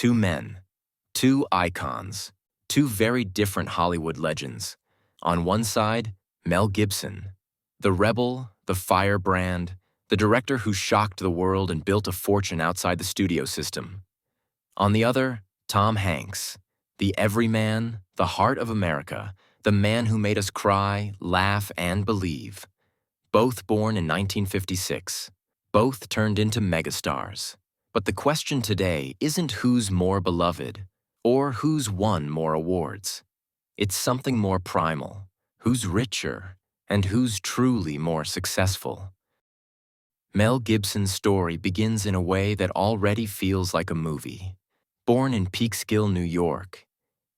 Two men, two icons, two very different Hollywood legends. On one side, Mel Gibson, the rebel, the firebrand, the director who shocked the world and built a fortune outside the studio system. On the other, Tom Hanks, the everyman, the heart of America, the man who made us cry, laugh, and believe. Both born in 1956, both turned into megastars. But the question today isn't who's more beloved or who's won more awards. It's something more primal, who's richer, and who's truly more successful. Mel Gibson's story begins in a way that already feels like a movie. Born in Peekskill, New York,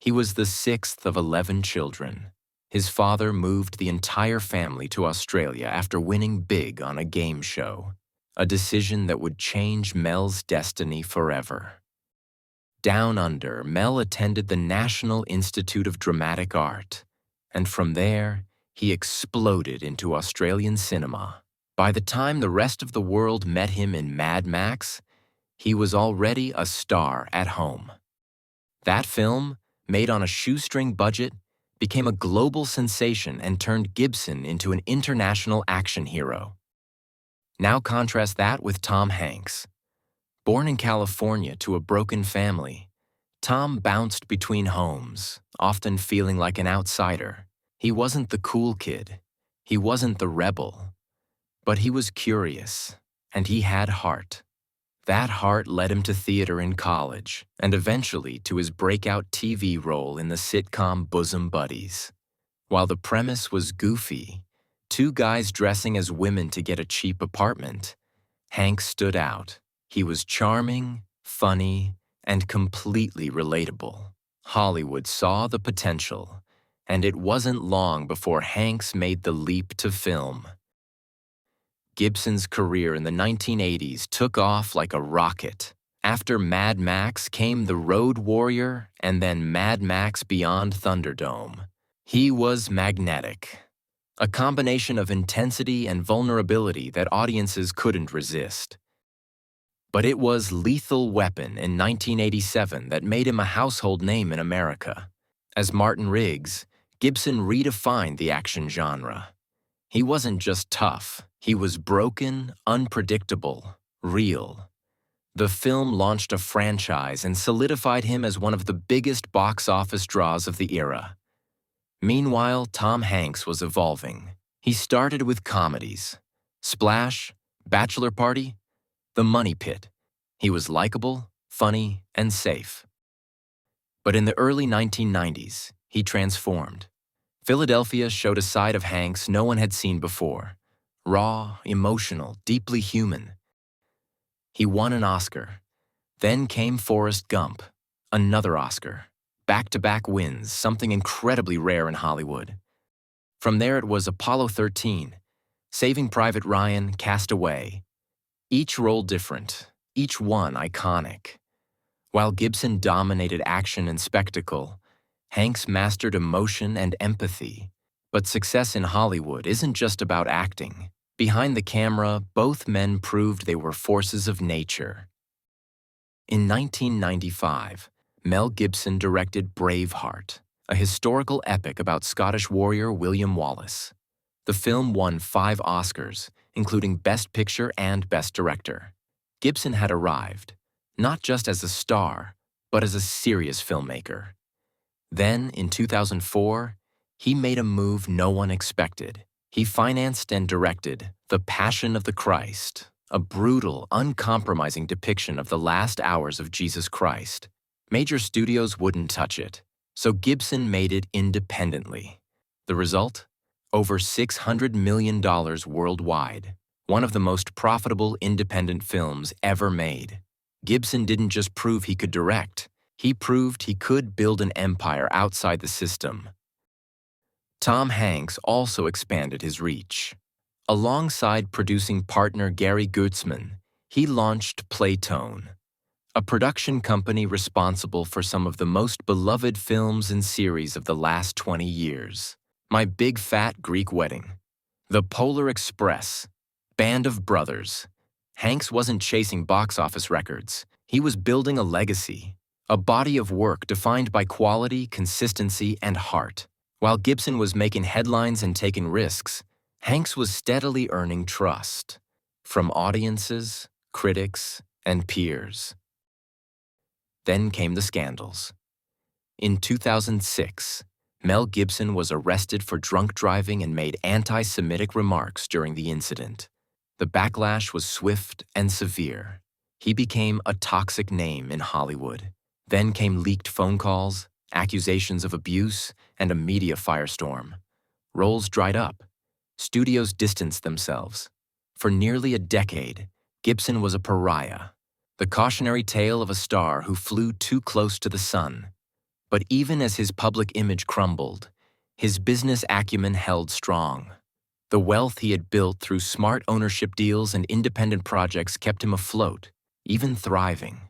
he was the sixth of 11 children. His father moved the entire family to Australia after winning big on a game show, a decision that would change Mel's destiny forever. Down under, Mel attended the National Institute of Dramatic Art, and from there, he exploded into Australian cinema. By the time the rest of the world met him in Mad Max, he was already a star at home. That film, made on a shoestring budget, became a global sensation and turned Gibson into an international action hero. Now contrast that with Tom Hanks. Born in California to a broken family, Tom bounced between homes, often feeling like an outsider. He wasn't the cool kid. He wasn't the rebel. But he was curious, and he had heart. That heart led him to theater in college, and eventually to his breakout TV role in the sitcom Bosom Buddies. While the premise was goofy, two guys dressing as women to get a cheap apartment, Hank stood out. He was charming, funny, and completely relatable. Hollywood saw the potential, and it wasn't long before Hanks made the leap to film. Gibson's career in the 1980s took off like a rocket. After Mad Max came The Road Warrior and then Mad Max Beyond Thunderdome. He was magnetic, a combination of intensity and vulnerability that audiences couldn't resist. But it was Lethal Weapon in 1987 that made him a household name in America. As Martin Riggs, Gibson redefined the action genre. He wasn't just tough. He was broken, unpredictable, real. The film launched a franchise and solidified him as one of the biggest box office draws of the era. Meanwhile, Tom Hanks was evolving. He started with comedies: Splash, Bachelor Party, The Money Pit. He was likable, funny, and safe. But in the early 1990s, he transformed. Philadelphia showed a side of Hanks no one had seen before. Raw, emotional, deeply human. He won an Oscar. Then came Forrest Gump, another Oscar. Back-to-back wins, something incredibly rare in Hollywood. From there it was Apollo 13, Saving Private Ryan, Cast Away. Each role different, each one iconic. While Gibson dominated action and spectacle, Hanks mastered emotion and empathy. But success in Hollywood isn't just about acting. Behind the camera, both men proved they were forces of nature. In 1995, Mel Gibson directed Braveheart, a historical epic about Scottish warrior William Wallace. The film won 5 Oscars, including Best Picture and Best Director. Gibson had arrived, not just as a star, but as a serious filmmaker. Then, in 2004, he made a move no one expected. He financed and directed The Passion of the Christ, a brutal, uncompromising depiction of the last hours of Jesus Christ. Major studios wouldn't touch it, so Gibson made it independently. The result? Over $600 million worldwide, one of the most profitable independent films ever made. Gibson didn't just prove he could direct, he proved he could build an empire outside the system. Tom Hanks also expanded his reach. Alongside producing partner Gary Gutzman, he launched Playtone, a production company responsible for some of the most beloved films and series of the last 20 years. My Big Fat Greek Wedding, The Polar Express, Band of Brothers. Hanks wasn't chasing box office records. He was building a legacy, a body of work defined by quality, consistency, and heart. While Gibson was making headlines and taking risks, Hanks was steadily earning trust from audiences, critics, and peers. Then came the scandals. In 2006, Mel Gibson was arrested for drunk driving and made anti-Semitic remarks during the incident. The backlash was swift and severe. He became a toxic name in Hollywood. Then came leaked phone calls, accusations of abuse, and a media firestorm. Roles dried up. Studios distanced themselves. For nearly a decade, Gibson was a pariah, the cautionary tale of a star who flew too close to the sun. But even as his public image crumbled, his business acumen held strong. The wealth he had built through smart ownership deals and independent projects kept him afloat, even thriving.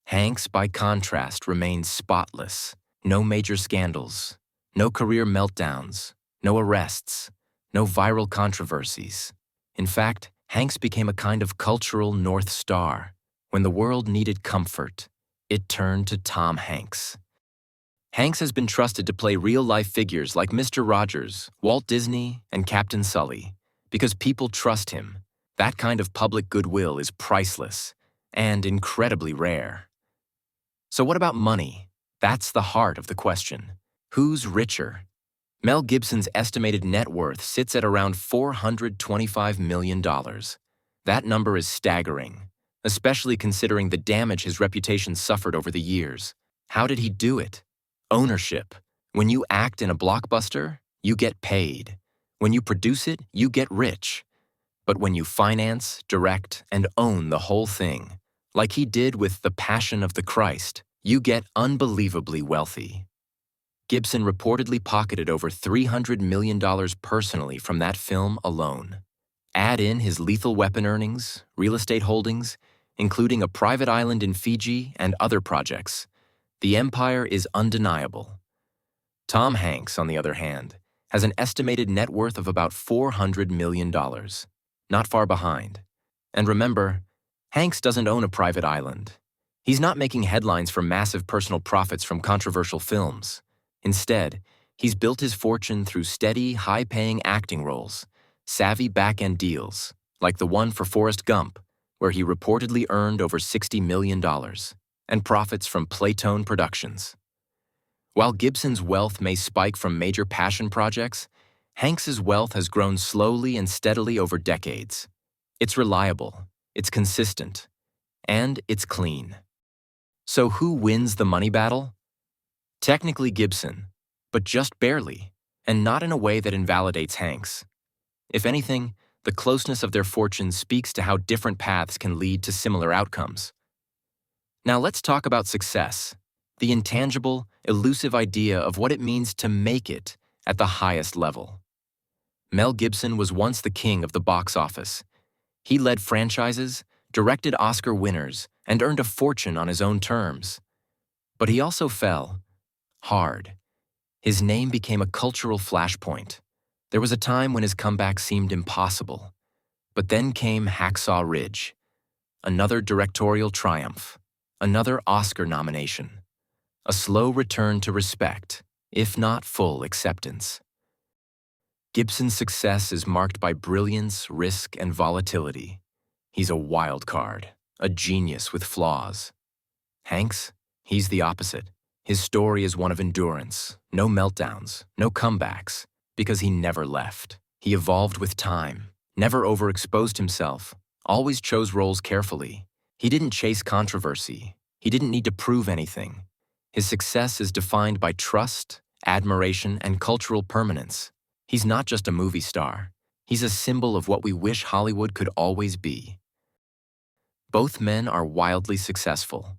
Hanks, by contrast, remained spotless. No major scandals, no career meltdowns, no arrests, no viral controversies. In fact, Hanks became a kind of cultural North Star. When the world needed comfort, it turned to Tom Hanks. Hanks has been trusted to play real-life figures like Mr. Rogers, Walt Disney, and Captain Sully, because people trust him. That kind of public goodwill is priceless and incredibly rare. So what about money? That's the heart of the question. Who's richer? Mel Gibson's estimated net worth sits at around $425 million. That number is staggering, especially considering the damage his reputation suffered over the years. How did he do it? Ownership. When you act in a blockbuster, you get paid. When you produce it, you get rich. But when you finance, direct, and own the whole thing, like he did with The Passion of the Christ, you get unbelievably wealthy. Gibson reportedly pocketed over $300 million personally from that film alone. Add in his Lethal Weapon earnings, real estate holdings, including a private island in Fiji and other projects. The empire is undeniable. Tom Hanks, on the other hand, has an estimated net worth of about $400 million, not far behind. And remember, Hanks doesn't own a private island. He's not making headlines for massive personal profits from controversial films. Instead, he's built his fortune through steady, high-paying acting roles, savvy back-end deals, like the one for Forrest Gump, where he reportedly earned over $60 million, and profits from Playtone Productions. While Gibson's wealth may spike from major passion projects, Hanks's wealth has grown slowly and steadily over decades. It's reliable, it's consistent, and it's clean. So who wins the money battle? Technically Gibson, but just barely, and not in a way that invalidates Hanks. If anything, the closeness of their fortunes speaks to how different paths can lead to similar outcomes. Now let's talk about success, the intangible, elusive idea of what it means to make it at the highest level. Mel Gibson was once the king of the box office. He led franchises, directed Oscar winners, and earned a fortune on his own terms. But he also fell hard. His name became a cultural flashpoint. There was a time when his comeback seemed impossible. But then came Hacksaw Ridge, another directorial triumph, another Oscar nomination, a slow return to respect, if not full acceptance. Gibson's success is marked by brilliance, risk, and volatility. He's a wild card, a genius with flaws. Hanks, he's the opposite. His story is one of endurance, no meltdowns, no comebacks, because he never left. He evolved with time, never overexposed himself, always chose roles carefully. He didn't chase controversy. He didn't need to prove anything. His success is defined by trust, admiration, and cultural permanence. He's not just a movie star. He's a symbol of what we wish Hollywood could always be. Both men are wildly successful,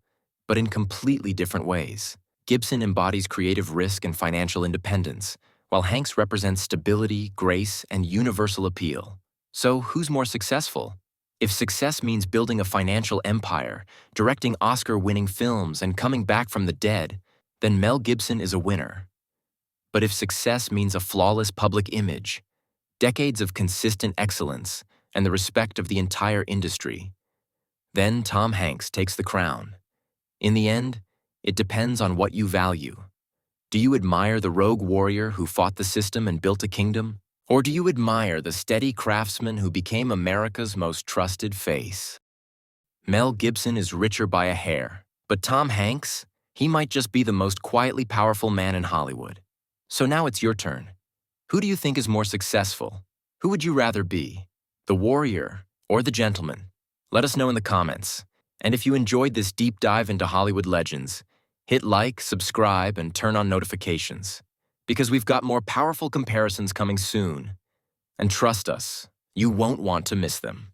but in completely different ways. Gibson embodies creative risk and financial independence, while Hanks represents stability, grace, and universal appeal. So who's more successful? If success means building a financial empire, directing Oscar-winning films, and coming back from the dead, then Mel Gibson is a winner. But if success means a flawless public image, decades of consistent excellence, and the respect of the entire industry, then Tom Hanks takes the crown. In the end, it depends on what you value. Do you admire the rogue warrior who fought the system and built a kingdom? Or do you admire the steady craftsman who became America's most trusted face? Mel Gibson is richer by a hair, but Tom Hanks, he might just be the most quietly powerful man in Hollywood. So now it's your turn. Who do you think is more successful? Who would you rather be? The warrior or the gentleman? Let us know in the comments. And if you enjoyed this deep dive into Hollywood legends, hit like, subscribe, and turn on notifications. Because we've got more powerful comparisons coming soon. And trust us, you won't want to miss them.